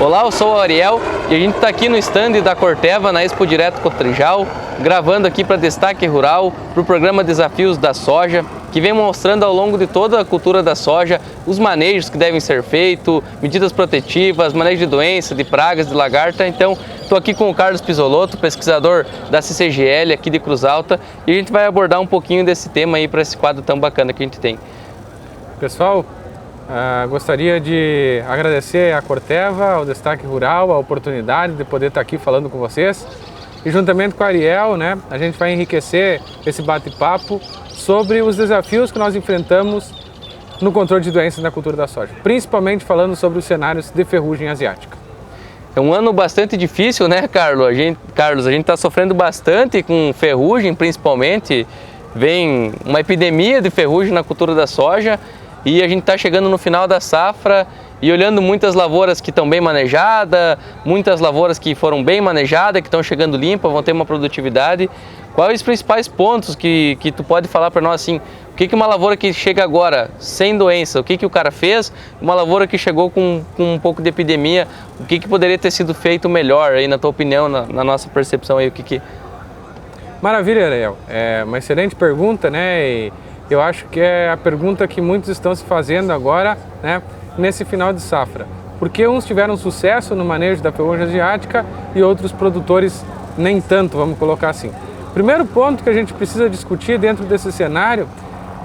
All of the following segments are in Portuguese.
Olá, eu sou o Ariel e a gente está aqui no stand da Corteva na Expo Direto Cotrijal, gravando aqui para Destaque Rural, para o programa Desafios da Soja, que vem mostrando ao longo de toda a cultura da soja os manejos que devem ser feitos, medidas protetivas, manejo de doença, de pragas, de lagarta. Então, estou aqui com o Carlos Pisolotto, pesquisador da CCGL aqui de Cruz Alta, e a gente vai abordar um pouquinho desse tema aí para esse quadro tão bacana que a gente tem. Pessoal, gostaria de agradecer à Corteva, ao Destaque Rural, a oportunidade de poder estar aqui falando com vocês. E juntamente com a Ariel, a gente vai enriquecer esse bate-papo sobre os desafios que nós enfrentamos no controle de doenças na cultura da soja, principalmente falando sobre os cenários de ferrugem asiática. É um ano bastante difícil, né, Carlos? A gente está sofrendo bastante com ferrugem, principalmente. Vem uma epidemia de ferrugem na cultura da soja. E a gente está chegando no final da safra e olhando muitas lavouras que estão bem manejadas, muitas lavouras que foram bem manejadas, que estão chegando limpas, vão ter uma produtividade. Quais os principais pontos que tu pode falar para nós, assim, o que uma lavoura que chega agora sem doença, o que o cara fez, uma lavoura que chegou com um pouco de epidemia, o que poderia ter sido feito melhor, aí, na tua opinião, na nossa percepção aí, Maravilha, Ariel. É uma excelente pergunta, né? Eu acho que é a pergunta que muitos estão se fazendo agora, nesse final de safra. Porque uns tiveram sucesso no manejo da ferrugem asiática e outros produtores nem tanto, vamos colocar assim. Primeiro ponto que a gente precisa discutir dentro desse cenário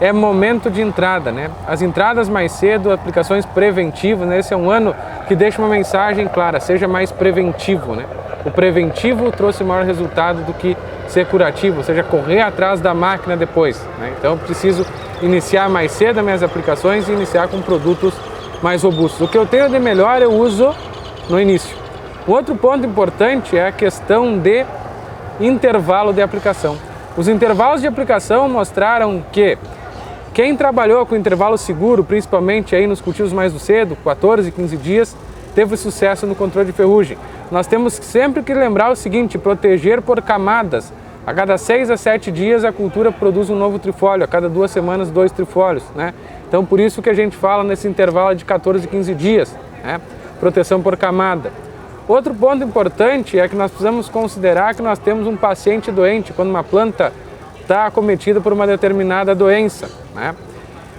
é momento de entrada, As entradas mais cedo, aplicações preventivas, Esse é um ano que deixa uma mensagem clara, seja mais preventivo, O preventivo trouxe maior resultado do que ser curativo, ou seja, correr atrás da máquina depois, Então eu preciso iniciar mais cedo as minhas aplicações e iniciar com produtos mais robustos. O que eu tenho de melhor eu uso no início. O outro ponto importante é a questão de intervalo de aplicação. Os intervalos de aplicação mostraram que quem trabalhou com intervalo seguro, principalmente aí nos cultivos mais do cedo, 14, 15 dias, teve sucesso no controle de ferrugem. Nós temos sempre que lembrar o seguinte, proteger por camadas. A cada 6 a 7 dias a cultura produz um novo trifólio, a cada 2 semanas 2 trifólios, Então por isso que a gente fala nesse intervalo de 14, 15 dias, Proteção por camada. Outro ponto importante é que nós precisamos considerar que nós temos um paciente doente quando uma planta está acometida por uma determinada doença,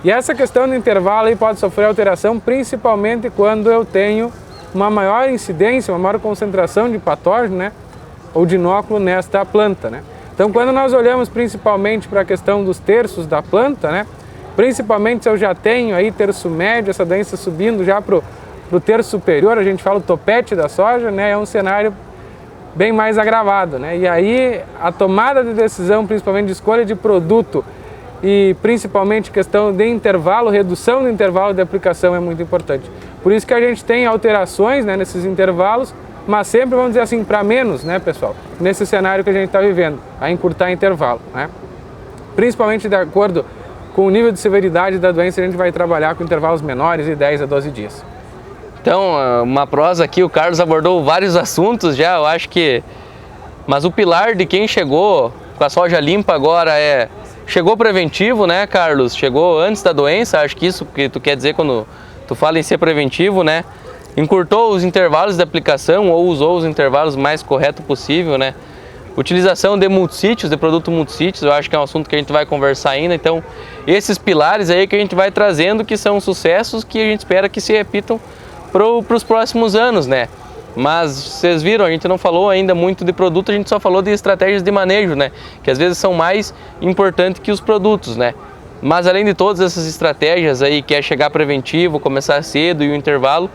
E essa questão do intervalo aí pode sofrer alteração principalmente quando eu tenho uma maior incidência, uma maior concentração de patógeno, ou de inóculo nesta planta, Então, quando nós olhamos principalmente para a questão dos terços da planta, principalmente se eu já tenho aí terço médio, essa doença subindo já para o terço superior, a gente fala o topete da soja, É um cenário bem mais agravado, E aí a tomada de decisão, principalmente de escolha de produto e principalmente questão de intervalo, redução do intervalo de aplicação é muito importante. Por isso que a gente tem alterações nesses intervalos, mas sempre, vamos dizer assim, para menos, pessoal? Nesse cenário que a gente está vivendo, a encurtar intervalo, Principalmente de acordo com o nível de severidade da doença, a gente vai trabalhar com intervalos menores de 10 a 12 dias. Então, uma prosa aqui, o Carlos abordou vários assuntos já, eu acho que... Mas o pilar de quem chegou com a soja limpa agora chegou preventivo, Carlos? Chegou antes da doença, acho que isso que tu quer dizer quando tu fala em ser preventivo, Encurtou os intervalos de aplicação ou usou os intervalos mais correto possível, Utilização de multissítios, de produto multissítios, eu acho que é um assunto que a gente vai conversar ainda. Então, esses pilares aí que a gente vai trazendo, que são sucessos que a gente espera que se repitam para os próximos anos, Mas vocês viram, a gente não falou ainda muito de produto, a gente só falou de estratégias de manejo, que às vezes são mais importantes que os produtos, Mas além de todas essas estratégias aí, que é chegar preventivo, começar cedo e o intervalo,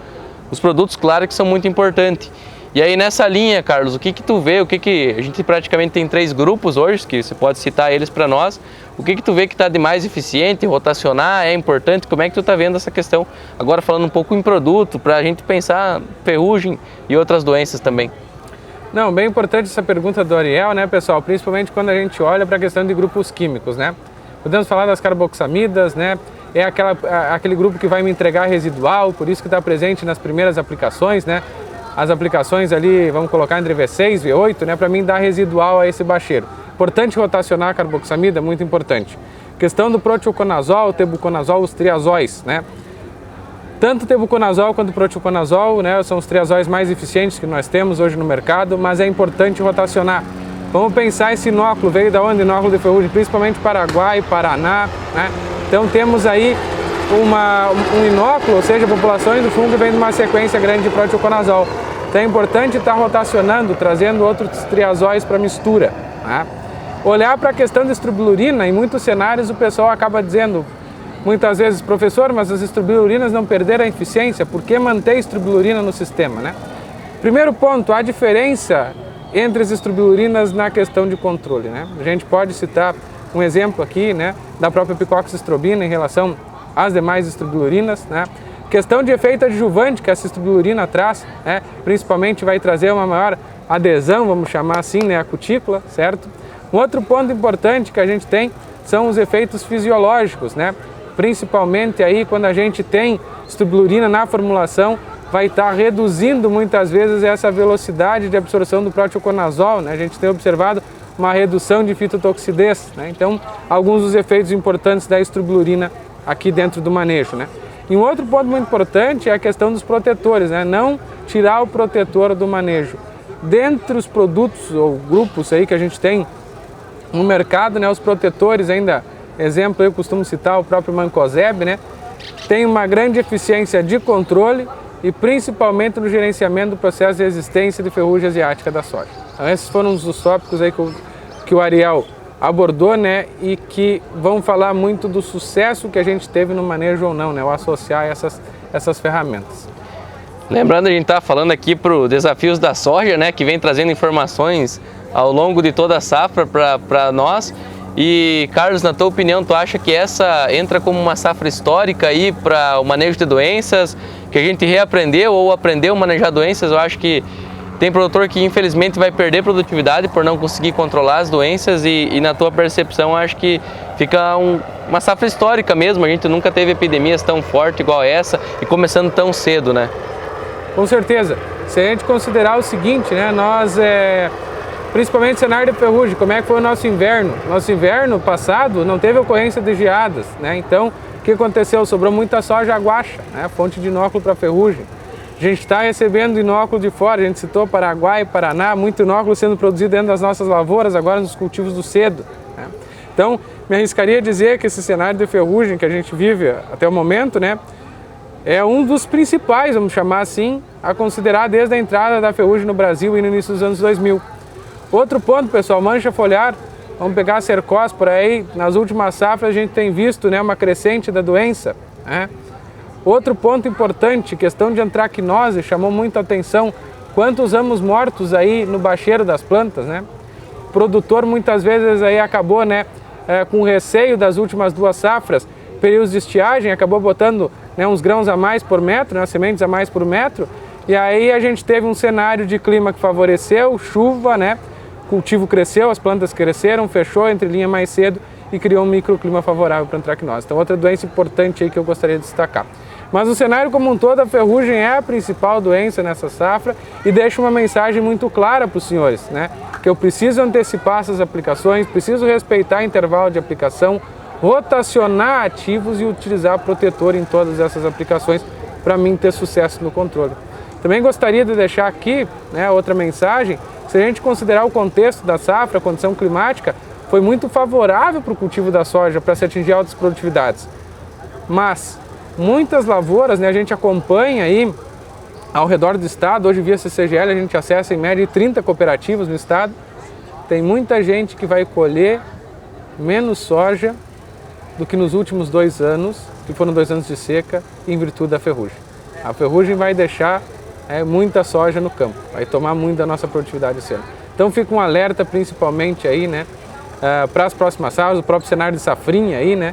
os produtos, claro, que são muito importantes. E aí nessa linha, Carlos, o que tu vê, a gente praticamente tem 3 grupos hoje, que você pode citar eles para nós, o que tu vê que está de mais eficiente, rotacionar, é importante, como é que tu está vendo essa questão? Agora falando um pouco em produto, para a gente pensar ferrugem e outras doenças também. Não, bem importante essa pergunta do Ariel, pessoal, principalmente quando a gente olha para a questão de grupos químicos, Podemos falar das carboxamidas, É aquele grupo que vai me entregar residual, por isso que está presente nas primeiras aplicações, As aplicações ali, vamos colocar entre V6 e V8, para mim dar residual a esse bacheiro. Importante rotacionar a carboxamida, muito importante. Questão do proteoconazol, tebuconazol, os triazóis, Tanto o tebuconazol quanto o proteoconazol, né, são os triazóis mais eficientes que nós temos hoje no mercado, mas é importante rotacionar. Vamos pensar esse inóculo, veio da onde? Inóculo de ferrugem, principalmente Paraguai, Paraná, né? Então temos aí um inóculo, ou seja, populações do fungo vem de uma sequência grande de proteoconazol. Então é importante estar rotacionando, trazendo outros triazóis para mistura, né? Olhar para a questão da estrobilurina, em muitos cenários o pessoal acaba dizendo, muitas vezes, professor, mas as estrobilurinas não perderam a eficiência, por que manter estrobilurina no sistema, né? Primeiro ponto, a diferença entre as estrobilurinas na questão de controle, né? A gente pode citar um exemplo aqui, né, da própria picoxestrobina em relação às demais estrobilurinas, né? Questão de efeito adjuvante que essa estrobilurina traz, né, principalmente vai trazer uma maior adesão, vamos chamar assim, né, à cutícula, certo? Um outro ponto importante que a gente tem são os efeitos fisiológicos, né? Principalmente aí quando a gente tem estrobilurina na formulação, vai estar reduzindo muitas vezes essa velocidade de absorção do proteoconazol, né? A gente tem observado uma redução de fitotoxidez, né? Então, alguns dos efeitos importantes da estrobilurina aqui dentro do manejo, né? E um outro ponto muito importante é a questão dos protetores, né? Não tirar o protetor do manejo. Dentre os produtos ou grupos aí que a gente tem no mercado, né? Os protetores ainda, exemplo, eu costumo citar o próprio Mancozeb, né? Tem uma grande eficiência de controle e principalmente no gerenciamento do processo de resistência de ferrugem asiática da soja. Então esses foram um dos tópicos aí que o Ariel abordou, né, e que vão falar muito do sucesso que a gente teve no manejo ou não, né, ao associar essas ferramentas. Lembrando, a gente está falando aqui para o Desafios da Soja, né, que vem trazendo informações ao longo de toda a safra para nós. E, Carlos, na tua opinião, tu acha que essa entra como uma safra histórica aí para o manejo de doenças, que a gente reaprendeu ou aprendeu a manejar doenças? Eu acho que tem produtor que infelizmente vai perder produtividade por não conseguir controlar as doenças e na tua percepção, acho que fica uma safra histórica mesmo. A gente nunca teve epidemias tão fortes igual essa e começando tão cedo, né? Com certeza. Se a gente considerar o seguinte, né, nós principalmente cenário de ferrugem, como é que foi o nosso inverno? Nosso inverno passado não teve ocorrência de geadas, né? Então, o que aconteceu? Sobrou muita soja aguacha, né? Fonte de inóculo para ferrugem. A gente está recebendo inóculo de fora, a gente citou Paraguai, Paraná, muito inóculo sendo produzido dentro das nossas lavouras, agora nos cultivos do cedo, né? Então, me arriscaria a dizer que esse cenário de ferrugem que a gente vive até o momento, né, é um dos principais, vamos chamar assim, a considerar desde a entrada da ferrugem no Brasil e no início dos anos 2000. Outro ponto, pessoal, mancha foliar, vamos pegar a cercóspora aí, nas últimas safras a gente tem visto, né, uma crescente da doença, né? Outro ponto importante, questão de antracnose, chamou muito a atenção, quantos ramos mortos aí no bacheiro das plantas, né? O produtor muitas vezes aí acabou, né, com receio das últimas duas safras, períodos de estiagem, acabou botando, né, uns grãos a mais por metro, né, sementes a mais por metro, e aí a gente teve um cenário de clima que favoreceu, chuva, né? O cultivo cresceu, as plantas cresceram, fechou entre linha mais cedo e criou um microclima favorável para a antracnose. Então, outra doença importante aí que eu gostaria de destacar. Mas o cenário como um todo, a ferrugem é a principal doença nessa safra e deixa uma mensagem muito clara para os senhores, né? Que eu preciso antecipar essas aplicações, preciso respeitar intervalo de aplicação, rotacionar ativos e utilizar protetor em todas essas aplicações para mim ter sucesso no controle. Também gostaria de deixar aqui, né, outra mensagem. Se a gente considerar o contexto da safra, a condição climática, foi muito favorável para o cultivo da soja, para se atingir altas produtividades. Mas muitas lavouras, né, a gente acompanha aí ao redor do estado, hoje via CCGL a gente acessa em média 30 cooperativas no estado, tem muita gente que vai colher menos soja do que nos últimos 2 anos, que foram 2 anos de seca, em virtude da ferrugem. A ferrugem vai deixar muita soja no campo, vai tomar muito da nossa produtividade esse ano. Então fica um alerta principalmente aí, né, para as próximas safras, o próprio cenário de safrinha aí, né,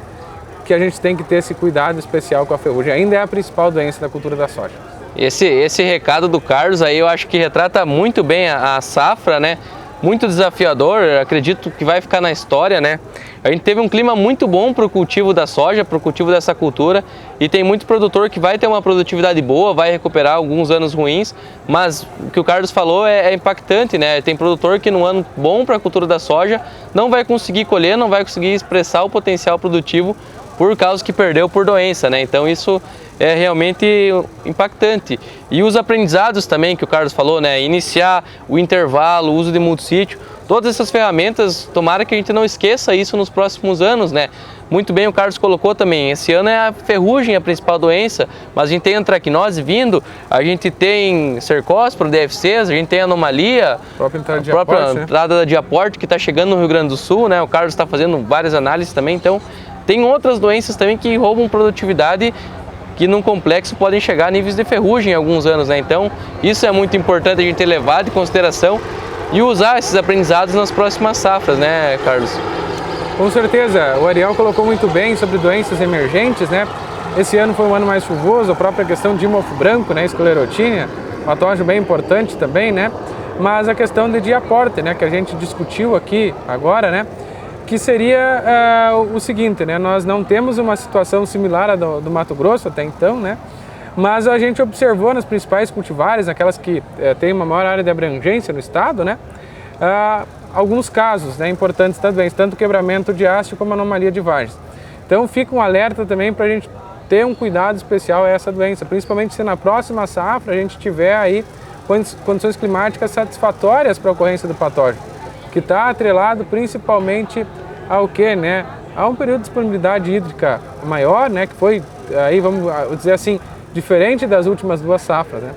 que a gente tem que ter esse cuidado especial com a ferrugem. Ainda é a principal doença da cultura da soja. Esse recado do Carlos aí eu acho que retrata muito bem a safra, né? Muito desafiador, acredito que vai ficar na história, né? A gente teve um clima muito bom para o cultivo da soja, para o cultivo dessa cultura, e tem muito produtor que vai ter uma produtividade boa, vai recuperar alguns anos ruins, mas o que o Carlos falou é impactante, né? Tem produtor que no ano bom para a cultura da soja não vai conseguir colher, não vai conseguir expressar o potencial produtivo por causa que perdeu por doença, né? Então isso é realmente impactante. E os aprendizados também que o Carlos falou, né? Iniciar o intervalo, o uso de multissítio, todas essas ferramentas, tomara que a gente não esqueça isso nos próximos anos, né? Muito bem o Carlos colocou também, esse ano é a ferrugem a principal doença, mas a gente tem antracnose vindo, a gente tem cercóspora, DFCs, a gente tem anomalia, A própria entrada de aporte que está chegando no Rio Grande do Sul, né? O Carlos está fazendo várias análises também, então tem outras doenças também que roubam produtividade, que num complexo podem chegar a níveis de ferrugem em alguns anos, né? Então isso é muito importante a gente ter levado em consideração e usar esses aprendizados nas próximas safras, né, Carlos? Com certeza, o Ariel colocou muito bem sobre doenças emergentes, né? Esse ano foi um ano mais chuvoso, a própria questão de mofo branco, né, esclerotínia, patógeno bem importante também, né? Mas a questão de aporte, né, que a gente discutiu aqui agora, né? Que seria o seguinte, né? Nós não temos uma situação similar à do Mato Grosso até então, né? Mas a gente observou nas principais cultivares, aquelas que têm uma maior área de abrangência no estado, né? Alguns casos, né, importantes da doença, tanto quebramento de haste como anomalia de vagens. Então fica um alerta também para a gente ter um cuidado especial a essa doença, principalmente se na próxima safra a gente tiver aí condições climáticas satisfatórias para a ocorrência do patógeno, que está atrelado principalmente ao quê, né? A um período de disponibilidade hídrica maior, né, que foi aí, vamos dizer assim, diferente das últimas 2 safras, né?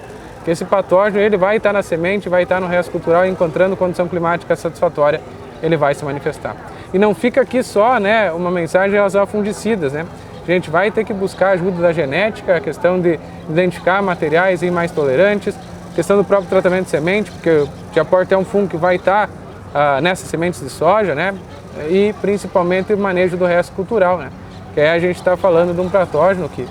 Que esse patógeno ele vai estar na semente, vai estar no resto cultural, e encontrando condição climática satisfatória, ele vai se manifestar. E não fica aqui só, né, uma mensagem em relação a fungicidas, né? A gente vai ter que buscar ajuda da genética, a questão de identificar materiais mais tolerantes, a questão do próprio tratamento de semente, porque o diaporte é um fungo que vai estar nessas sementes de soja, né? E principalmente o manejo do resto cultural, né? Que aí a gente está falando de um patógeno que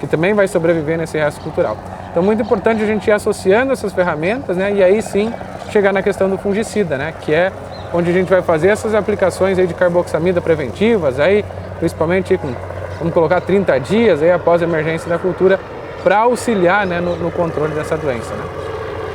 também vai sobreviver nesse resto cultural. Então, muito importante a gente ir associando essas ferramentas, né? E aí sim chegar na questão do fungicida, né? Que é onde a gente vai fazer essas aplicações aí de carboxamida preventivas, aí principalmente com, vamos colocar 30 dias aí após a emergência da cultura, para auxiliar, né, no controle dessa doença, né?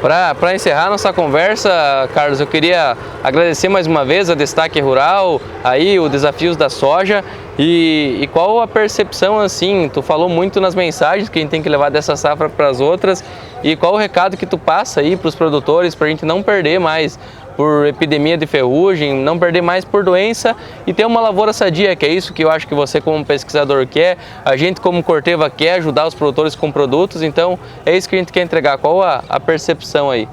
Para encerrar nossa conversa, Carlos, eu queria agradecer mais uma vez a Destaque Rural, aí o Desafios da Soja e qual a percepção, assim, tu falou muito nas mensagens que a gente tem que levar dessa safra para as outras e qual o recado que tu passa aí para os produtores para a gente não perder mais por epidemia de ferrugem, não perder mais por doença e ter uma lavoura sadia, que é isso que eu acho que você como pesquisador quer, a gente como Corteva quer ajudar os produtores com produtos, então é isso que a gente quer entregar. Qual a percepção aí?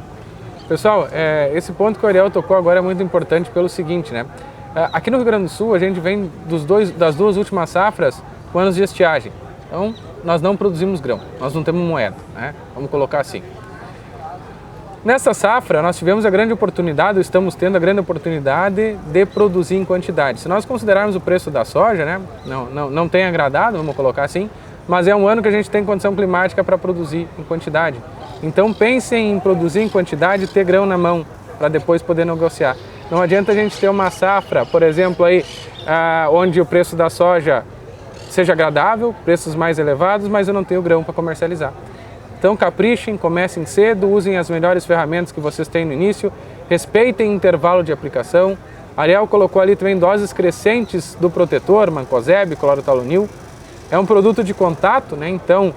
Pessoal, esse ponto que o Ariel tocou agora é muito importante pelo seguinte, né? Aqui no Rio Grande do Sul a gente vem das 2 últimas safras com anos de estiagem, então nós não produzimos grão, nós não temos moeda, né? Vamos colocar assim. Nessa safra, nós tivemos a grande oportunidade, estamos tendo a grande oportunidade de produzir em quantidade. Se nós considerarmos o preço da soja, né, não tem agradado, vamos colocar assim, mas é um ano que a gente tem condição climática para produzir em quantidade. Então pensem em produzir em quantidade e ter grão na mão, para depois poder negociar. Não adianta a gente ter uma safra, por exemplo, aí, onde o preço da soja seja agradável, preços mais elevados, mas eu não tenho grão para comercializar. Então caprichem, comecem cedo, usem as melhores ferramentas que vocês têm no início, respeitem o intervalo de aplicação. Ariel colocou ali também doses crescentes do protetor, mancozeb, clorotalonil. É um produto de contato, né? Então,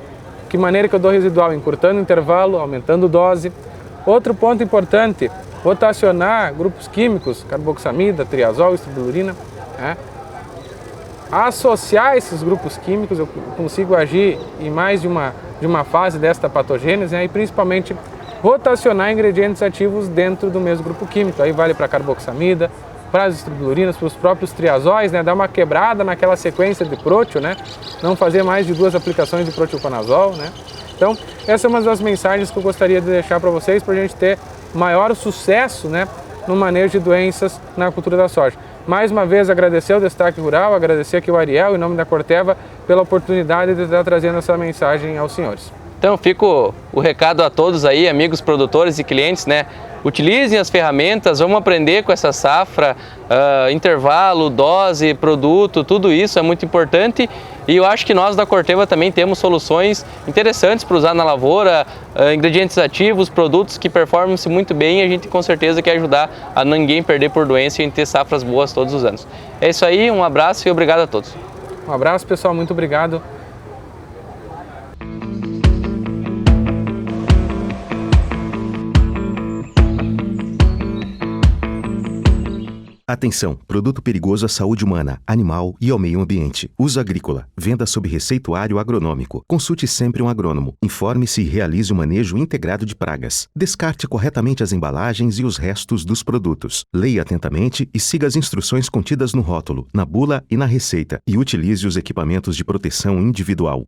que maneira que eu dou residual? Encurtando o intervalo, aumentando dose. Outro ponto importante, rotacionar grupos químicos, carboxamida, triazol, estribilurina, né? Associar esses grupos químicos, eu consigo agir em mais de uma fase desta patogênese, né? E principalmente rotacionar ingredientes ativos dentro do mesmo grupo químico. Aí vale para carboxamida, para as estribilurinas, para os próprios triazóis, né? Dar uma quebrada naquela sequência de próteo, né? Não fazer mais de 2 aplicações de proteoconazol, né? Então, essa é uma das mensagens que eu gostaria de deixar para vocês, para a gente ter maior sucesso, né, no manejo de doenças na cultura da soja. Mais uma vez agradecer ao Destaque Rural, agradecer aqui o Ariel, em nome da Corteva, pela oportunidade de estar trazendo essa mensagem aos senhores. Então fica o recado a todos aí, amigos produtores e clientes, né? Utilizem as ferramentas, vamos aprender com essa safra, intervalo, dose, produto, tudo isso é muito importante e eu acho que nós da Corteva também temos soluções interessantes para usar na lavoura, ingredientes ativos, produtos que performam-se muito bem e a gente com certeza quer ajudar a ninguém perder por doença e a gente ter safras boas todos os anos. É isso aí, um abraço e obrigado a todos. Um abraço pessoal, muito obrigado. Atenção! Produto perigoso à saúde humana, animal e ao meio ambiente. Uso agrícola. Venda sob receituário agronômico. Consulte sempre um agrônomo. Informe-se e realize o manejo integrado de pragas. Descarte corretamente as embalagens e os restos dos produtos. Leia atentamente e siga as instruções contidas no rótulo, na bula e na receita. E utilize os equipamentos de proteção individual.